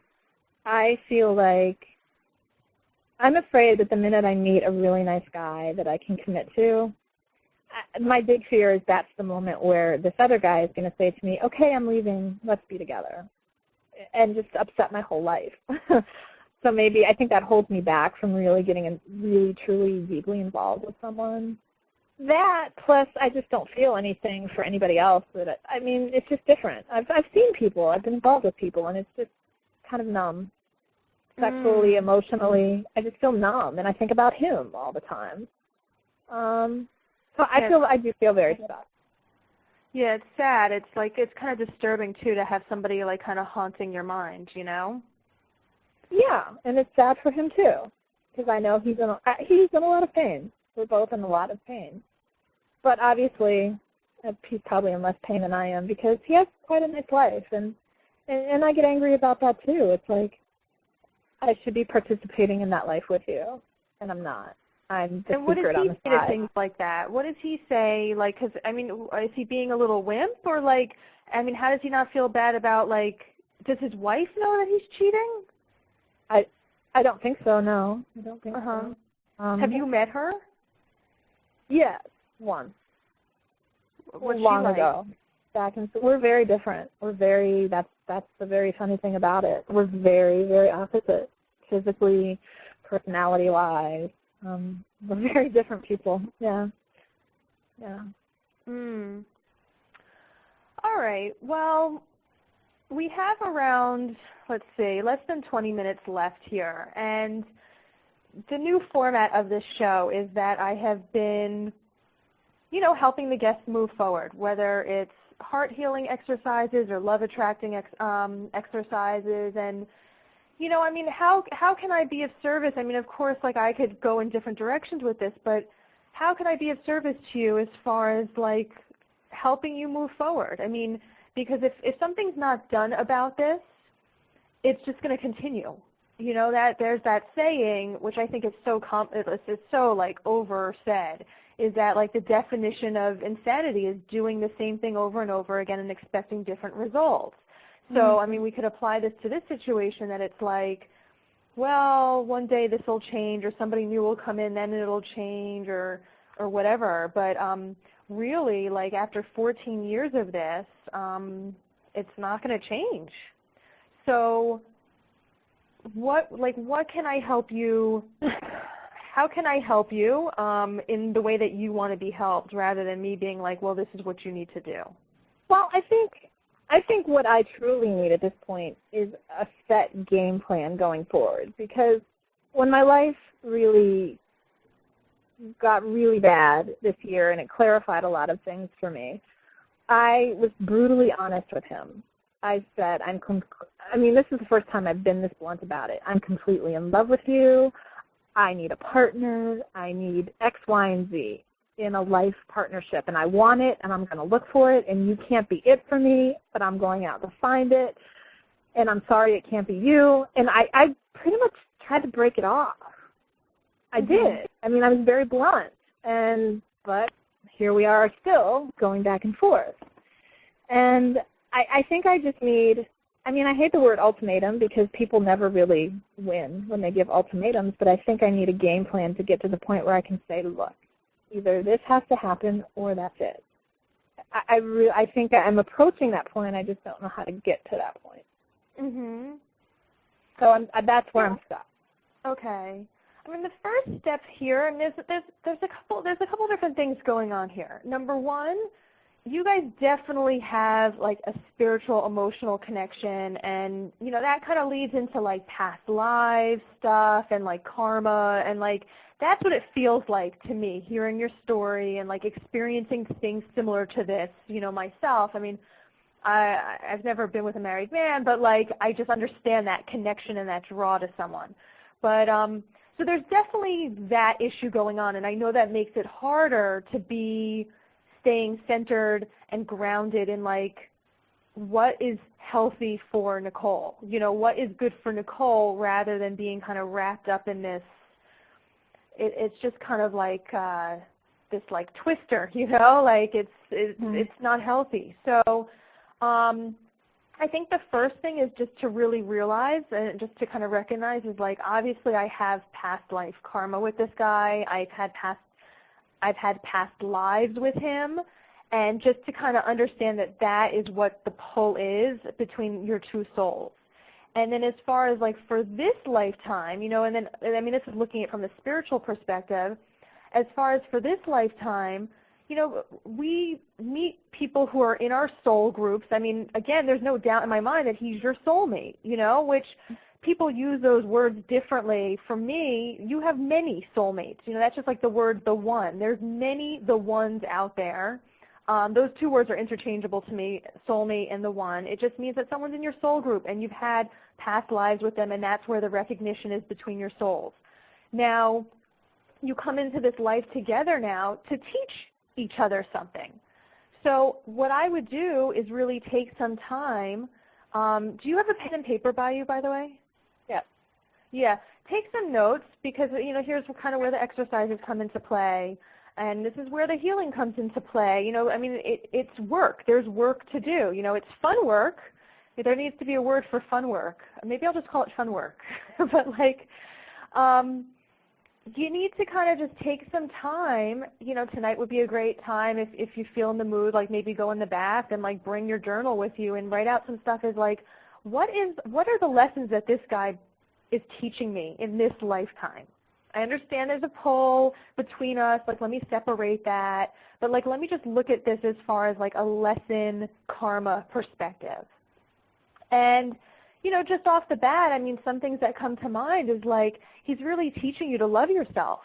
I feel like I'm afraid that the minute I meet a really nice guy that I can commit to, my big fear is that's the moment where this other guy is going to say to me, okay, I'm leaving, let's be together, and just upset my whole life. So maybe I think that holds me back from really getting really, truly, deeply involved with someone. That, plus I just don't feel anything for anybody else. I mean, it's just different. I've seen people. I've been involved with people, and it's just kind of numb. Sexually, emotionally, I just feel numb, and I think about him all the time. So I do feel very stuck. Yeah, it's sad. It's like, it's kind of disturbing too to have somebody like kind of haunting your mind, you know? Yeah, and it's sad for him too, because I know he's in a lot of pain. We're both in a lot of pain. But obviously, he's probably in less pain than I am because he has quite a nice life, and I get angry about that too. It's like, I should be participating in that life with you, and I'm not. I'm the secret on the side. And what does he say to things like that? What does he say, like, because, I mean, is he being a little wimp, or, like, I mean, how does he not feel bad about, like, does his wife know that he's cheating? I don't think so, no. I don't think so. Have you met her? Yes, once. What's long she like? ago. We're very different. That's the very funny thing about it. We're very, very opposite, physically, personality-wise. We're very different people. Yeah. Yeah. All right. Well, we have around, let's see, less than 20 minutes left here. And the new format of this show is that I have been, you know, helping the guests move forward, whether it's heart healing exercises or love attracting exercises. And, you know, I mean, how can I be of service? I mean, of course, like, I could go in different directions with this, but how can I be of service to you as far as, like, helping you move forward? I mean, because if something's not done about this, it's just going to continue. You know, that there's that saying, which I think is it's so, like, oversaid, is that, like, the definition of insanity is doing the same thing over and over again and expecting different results. So, I mean, we could apply this to this situation, that it's like, well, one day this will change, or somebody new will come in, then it'll change, or whatever. But really, like, after 14 years of this, it's not going to change. So what can I help you? How can I help you in the way that you want to be helped, rather than me being like, well, this is what you need to do? Well, I think what I truly need at this point is a set game plan going forward, because when my life really got really bad this year and it clarified a lot of things for me, I was brutally honest with him. I said, this is the first time I've been this blunt about it. I'm completely in love with you. I need a partner. I need X, Y, and Z in a life partnership, and I want it, and I'm going to look for it, and you can't be it for me, but I'm going out to find it, and I'm sorry it can't be you. And I pretty much tried to break it off. I did. I mean, I was very blunt, but here we are still going back and forth. And I think I just need, I hate the word ultimatum because people never really win when they give ultimatums, but I think I need a game plan to get to the point where I can say, look, either this has to happen or that's it. I think I'm approaching that point. I just don't know how to get to that point. So that's where I'm stuck. Okay. I mean, the first step here, and there's a couple different things going on here. Number one, you guys definitely have, like, a spiritual, emotional connection, and, you know, that kind of leads into, like, past lives stuff and, like, karma, and, like, that's what it feels like to me, hearing your story and, like, experiencing things similar to this, you know, myself. I mean, I've never been with a married man, but, like, I just understand that connection and that draw to someone. But so there's definitely that issue going on, and I know that makes it harder to be staying centered and grounded in, like, what is healthy for Nicole? You know, what is good for Nicole rather than being kind of wrapped up in this, it's just kind of like this like twister, you know, like it's not healthy. So I think the first thing is just to really realize and just to kind of recognize is like, obviously I have past life karma with this guy. I've had past lives with him, and just to kind of understand that that is what the pull is between your two souls. And then as far as like for this lifetime, you know, and then, I mean, this is looking at it from the spiritual perspective, as far as for this lifetime, you know, we meet people who are in our soul groups. I mean, again, there's no doubt in my mind that he's your soulmate, you know, which people use those words differently. For me, you have many soulmates. You know, that's just like the word the one. There's many the ones out there. Those two words are interchangeable to me, soulmate and the one. It just means that someone's in your soul group and you've had past lives with them, and that's where the recognition is between your souls. Now, you come into this life together now to teach each other something. So what I would do is really take some time. Do you have a pen and paper by you, by the way? Yeah. Yeah. Take some notes, because, you know, here's kind of where the exercises come into play, and this is where the healing comes into play. You know, I mean, it's work. There's work to do. You know, it's fun work. There needs to be a word for fun work. Maybe I'll just call it fun work. But like, you need to kind of just take some time. You know, tonight would be a great time if you feel in the mood, like maybe go in the bath and like bring your journal with you and write out some stuff as like, what are the lessons that this guy is teaching me in this lifetime? I understand there's a pull between us, like let me separate that, but like let me just look at this as far as like a lesson karma perspective. And you know, just off the bat, I mean, some things that come to mind is like, he's really teaching you to love yourself.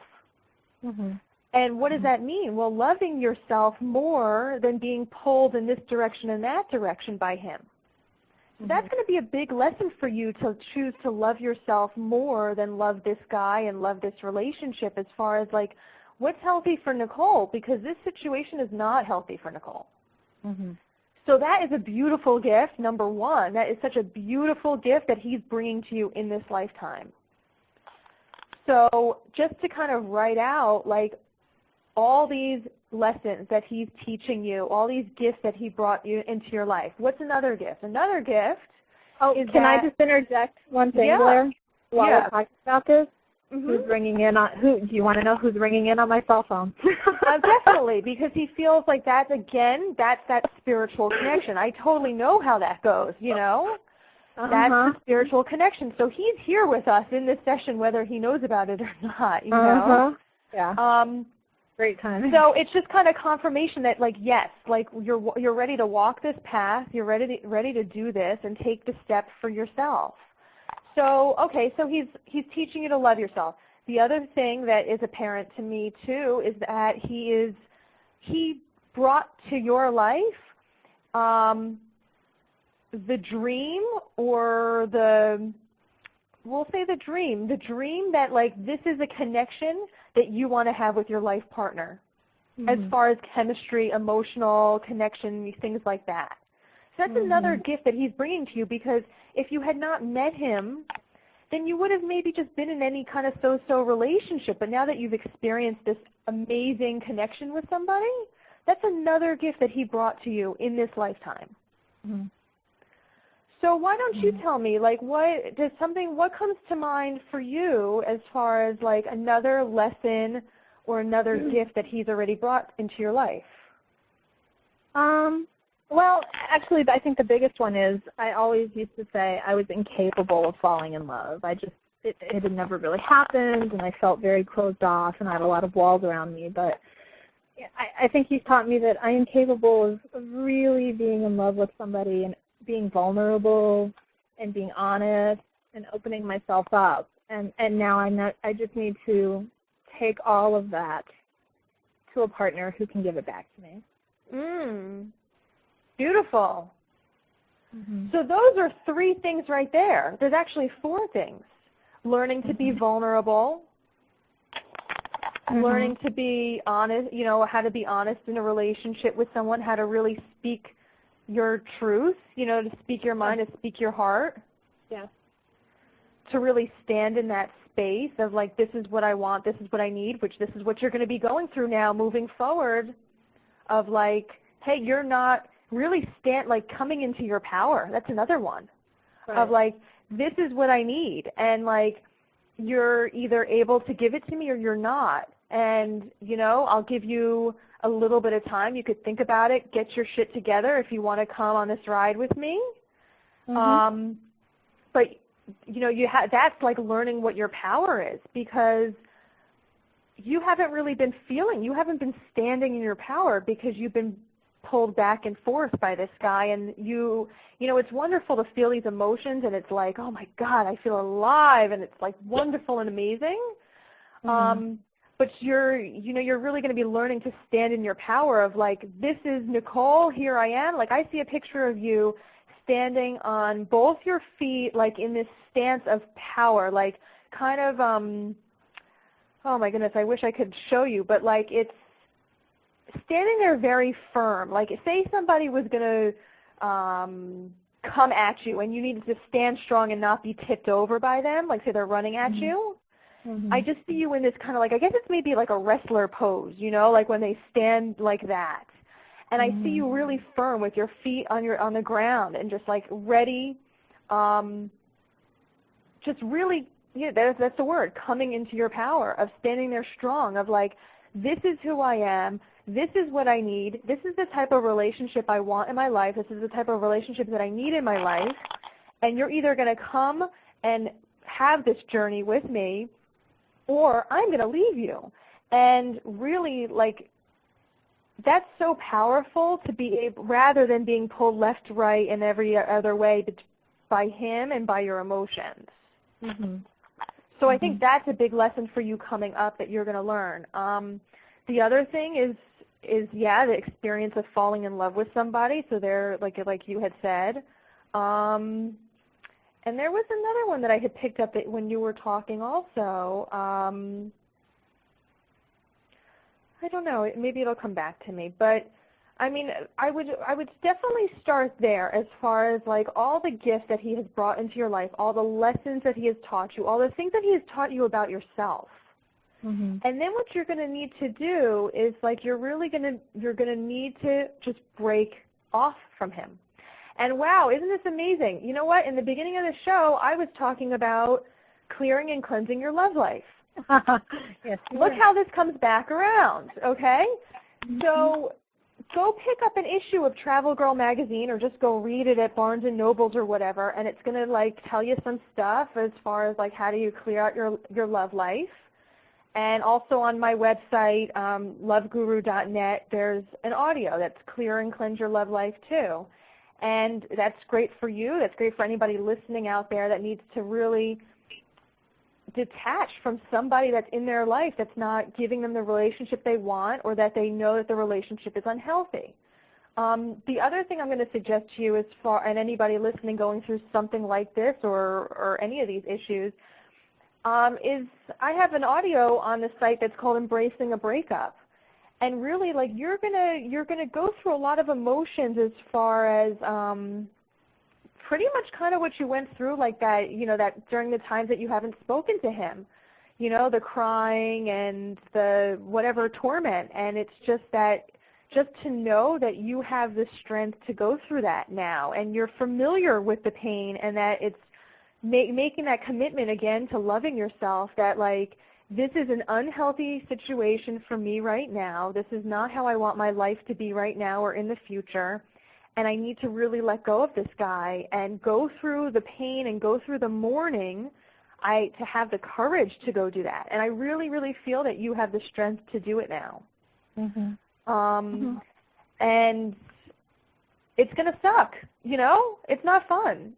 Mm-hmm. And what does that mean? Well, loving yourself more than being pulled in this direction and that direction by him. Mm-hmm. That's going to be a big lesson for you to choose to love yourself more than love this guy and love this relationship, as far as like, what's healthy for Nicole? Because this situation is not healthy for Nicole. Mm-hmm. So that is a beautiful gift, number one. That is such a beautiful gift that he's bringing to you in this lifetime. So just to kind of write out, like, all these lessons that he's teaching you, all these gifts that he brought you into your life. What's another gift? Another gift is can I just interject one thing, Blaire, while we're talking about this? Mm-hmm. Who's ringing in on, do you want to know who's ringing in on my cell phone? Definitely, because he feels like that's that spiritual connection. I totally know how that goes, you know. That's the spiritual connection. So he's here with us in this session, whether he knows about it or not, you know. Yeah. Great time. So it's just kind of confirmation that, like, yes, like you're ready to walk this path, you're ready to do this and take the step for yourself. So, okay, so he's teaching you to love yourself. The other thing that is apparent to me, too, is that he brought to your life the dream, or we'll say the dream that, like, this is a connection that you want to have with your life partner, as far as chemistry, emotional connection, things like that. So that's another gift that he's bringing to you, because if you had not met him, then you would have maybe just been in any kind of so-so relationship. But now that you've experienced this amazing connection with somebody, that's another gift that he brought to you in this lifetime. Mm-hmm. So why don't you tell me, like, what comes to mind for you as far as, like, another lesson or another gift that he's already brought into your life? Well, actually, I think the biggest one is I always used to say I was incapable of falling in love. It had never really happened, and I felt very closed off, and I had a lot of walls around me. But I think he's taught me that I am capable of really being in love with somebody and being vulnerable and being honest and opening myself up. And now I just need to take all of that to a partner who can give it back to me. Beautiful. So those are 3 things right there. There's actually 4 things. Learning to be vulnerable, learning to be honest, you know, how to be honest in a relationship with someone, how to really speak your truth, you know, to speak your mind, to speak your heart. Yeah. To really stand in that space of like, this is what I want, this is what I need, which this is what you're going to be going through now moving forward, of like, hey, you're not really coming into your power. That's another one. Right. Of like, this is what I need, and like, you're either able to give it to me or you're not. And, you know, I'll give you a little bit of time. You could think about it, get your shit together if you want to come on this ride with me. But, you know, that's like learning what your power is, because you haven't really been you haven't been standing in your power because you've been pulled back and forth by this guy. And you know, it's wonderful to feel these emotions, and it's like, oh my God, I feel alive, and it's like wonderful and amazing. But you're really going to be learning to stand in your power of like, this is Nicole, here I am. Like, I see a picture of you standing on both your feet, like in this stance of power, like kind of, oh my goodness, I wish I could show you, but like it's standing there very firm. Like, say somebody was going to come at you and you needed to stand strong and not be tipped over by them, like say they're running at you. I just see you in this kind of like, I guess it's maybe like a wrestler pose, you know, like when they stand like that. And I see you really firm with your feet on the ground and just like ready, just really, yeah, that's the word, coming into your power, of standing there strong, of like, this is who I am, this is what I need, this is the type of relationship I want in my life, this is the type of relationship that I need in my life, and you're either going to come and have this journey with me, or I'm going to leave you. And really, like, that's so powerful to be able, rather than being pulled left, right, and every other way by him and by your emotions. So I think that's a big lesson for you coming up that you're going to learn. The other thing is the experience of falling in love with somebody. So they're like you had said. And there was another one that I had picked up when you were talking also. I don't know. Maybe it'll come back to me. But, I mean, I would definitely start there as far as, like, all the gifts that he has brought into your life, all the lessons that he has taught you, all the things that he has taught you about yourself. And then what you're going to need to do is, like, you're going to need to just break off from him. And wow, isn't this amazing? You know what? In the beginning of the show, I was talking about clearing and cleansing your love life. Yes. Look how this comes back around, okay? So go pick up an issue of Travel Girl magazine, or just go read it at Barnes & Nobles or whatever, and it's going to, like, tell you some stuff as far as, like, how do you clear out your love life. And also on my website, loveguru.net, there's an audio that's Clear and Cleanse Your Love Life too. And that's great for you. That's great for anybody listening out there that needs to really detach from somebody that's in their life that's not giving them the relationship they want, or that they know that the relationship is unhealthy. The other thing I'm going to suggest to you, and anybody listening going through something like this or any of these issues, is I have an audio on the site that's called Embracing a Breakup. And really, like, you're gonna go through a lot of emotions as far as pretty much kind of what you went through, like that, you know, that during the times that you haven't spoken to him, you know, the crying and the whatever torment. And it's just to know that you have the strength to go through that now, and you're familiar with the pain, and that it's making that commitment again to loving yourself, that, like, this is an unhealthy situation for me right now. This is not how I want my life to be right now or in the future. And I need to really let go of this guy and go through the pain and go through the mourning to have the courage to go do that. And I really, really feel that you have the strength to do it now. And it's going to suck, you know? It's not fun.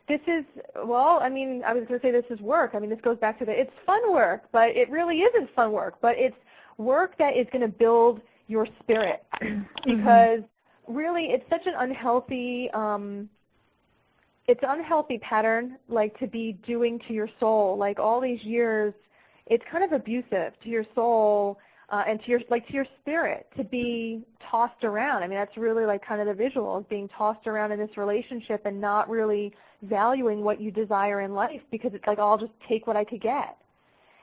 I mean, I was going to say this is work. I mean, this goes back to it's fun work, but it really isn't fun work. But it's work that is going to build your spirit, because really it's such an unhealthy, pattern, like, to be doing to your soul. Like, all these years, it's kind of abusive to your soul, and to your spirit, to be tossed around. I mean, that's really like kind of the visual of being tossed around in this relationship and not really valuing what you desire in life because it's like, I'll just take what I could get.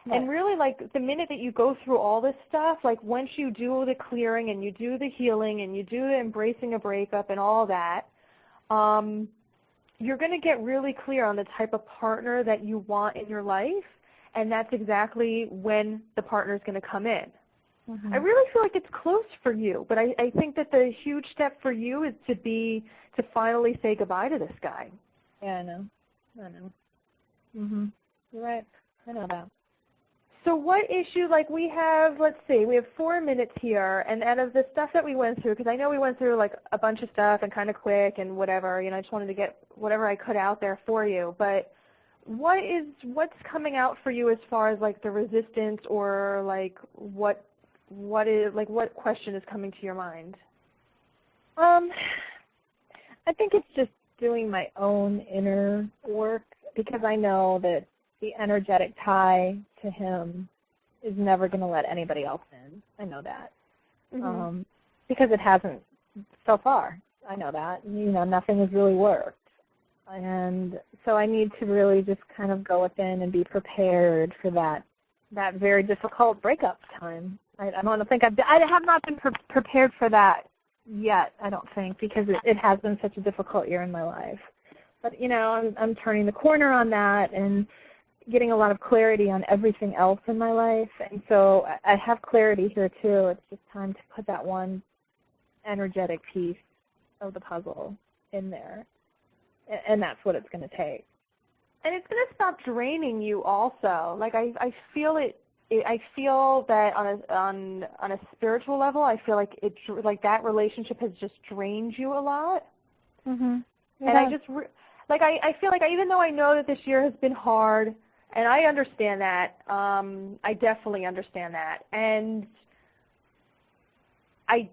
Right. And really, like, the minute that you go through all this stuff, like once you do the clearing and you do the healing and you do the embracing a breakup and all that, you're going to get really clear on the type of partner that you want in your life, and that's exactly when the partner is going to come in. I really feel like it's close for you, but I think that the huge step for you is to finally say goodbye to this guy. Yeah, I know. You're right. I know that. So what issue, like we have, let's see, we have 4 minutes here, and out of the stuff that we went through, because I know we went through like a bunch of stuff and kind of quick and whatever, I just wanted to get whatever I could out there for you, but what's coming out for you as far as like the resistance or like what question is coming to your mind? I think it's just doing my own inner work because I know that the energetic tie to him is never going to let anybody else in. I know that. Because it hasn't so far. I know that. Nothing has really worked. And so I need to really just kind of go within and be prepared for that very difficult breakup time. I don't think I have not been prepared for that yet, I don't think, because it has been such a difficult year in my life. But, I'm turning the corner on that and getting a lot of clarity on everything else in my life. And so I have clarity here, too. It's just time to put that one energetic piece of the puzzle in there. And that's what it's going to take. And it's going to stop draining you also. Like, I feel it. I feel that on a spiritual level, I feel like that relationship has just drained you a lot. Yeah. And I just I feel like even though I know that this year has been hard, and I understand that, I definitely understand that, and I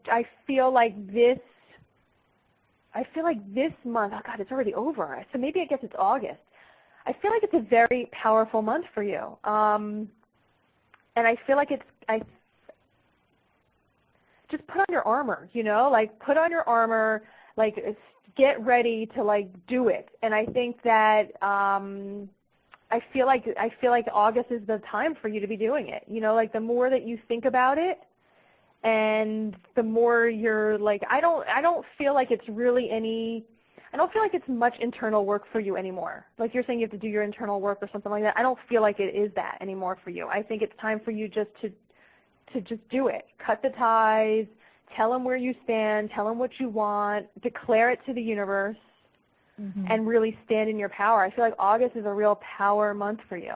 feel like this month. Oh God, it's already over. So maybe I guess it's August. I feel like it's a very powerful month for you. And I feel like just put on your armor, like put on your armor, like get ready to like do it. And I think that I feel like August is the time for you to be doing it. Like the more that you think about it, and the more you're like, I don't feel like it's really I don't feel like it's much internal work for you anymore. Like you're saying you have to do your internal work or something like that. I don't feel like it is that anymore for you. I think it's time for you just to just do it. Cut the ties, tell them where you stand, tell them what you want, declare it to the universe, and really stand in your power. I feel like August is a real power month for you.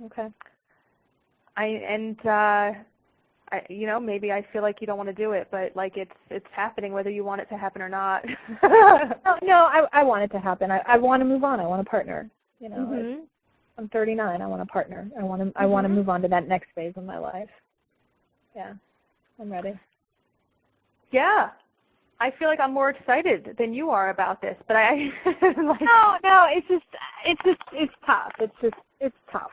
Okay. Maybe I feel like you don't want to do it, but like it's happening whether you want it to happen or not. No, I want it to happen. I want to move on. I want a partner. I'm 39. I want a partner. I want to move on to that next phase of my life. Yeah, I'm ready. Yeah, I feel like I'm more excited than you are about this, but I no, it's tough. It's tough.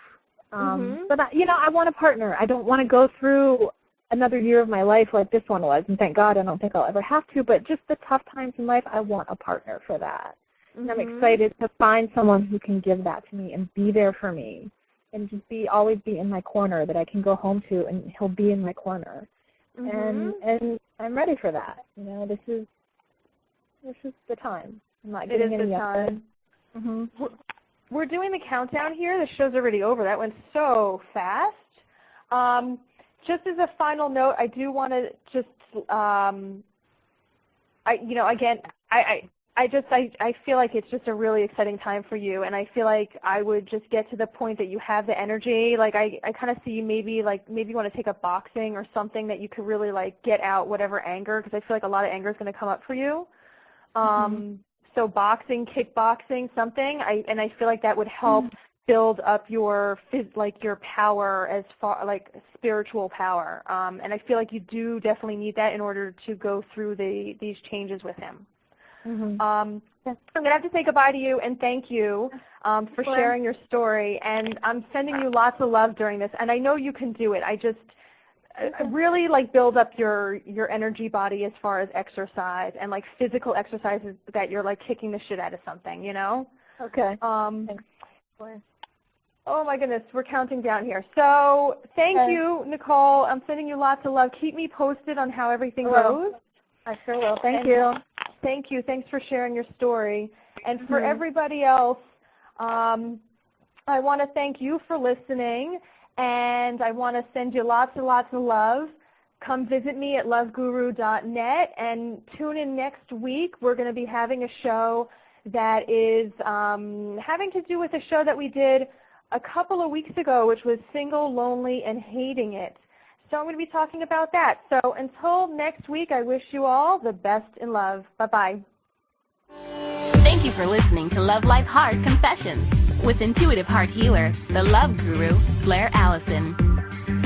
But I want a partner. I don't want to go through another year of my life like this one was, and thank God I don't think I'll ever have to, but just the tough times in life, I want a partner for that. And I'm excited to find someone who can give that to me and be there for me and just always be in my corner that I can go home to, and he'll be in my corner. And I'm ready for that. This is the time. I'm not getting any younger. We're doing the countdown here. The show's already over. That went so fast. Just as a final note, I do want to just, I feel like it's just a really exciting time for you, and I feel like I would just get to the point that you have the energy. Like I kind of see you maybe you want to take up boxing or something that you could really like get out whatever anger, because I feel like a lot of anger is going to come up for you. So boxing, kickboxing, something, and I feel like that would help build up your power as far like spiritual power. And I feel like you do definitely need that in order to go through these changes with him. I'm going to have to say goodbye to you and thank you for sharing your story. And I'm sending you lots of love during this. And I know you can do it. I just really like build up your energy body as far as exercise and like physical exercises that you're like kicking the shit out of something, you know? Okay. Thanks. Oh my goodness, we're counting down here. So thank you, Nicole. I'm sending you lots of love. Keep me posted on how everything goes. I sure will. Thank you. Thank you. Thanks for sharing your story. And for everybody else, I want to thank you for listening, and I want to send you lots and lots of love. Come visit me at loveguru.net, and tune in next week. We're going to be having a show that is having to do with a show that we did a couple of weeks ago, which was Single, Lonely, and Hating It. So I'm going to be talking about that. So until next week, I wish you all the best in love. Bye-bye. Thank you for listening to Love Life Heart Confessions with intuitive heart healer, the Love Guru, Blaire Allison.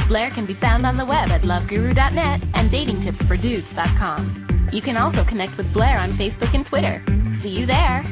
Blaire can be found on the web at loveguru.net and datingtipsfordudes.com. You can also connect with Blaire on Facebook and Twitter. See you there.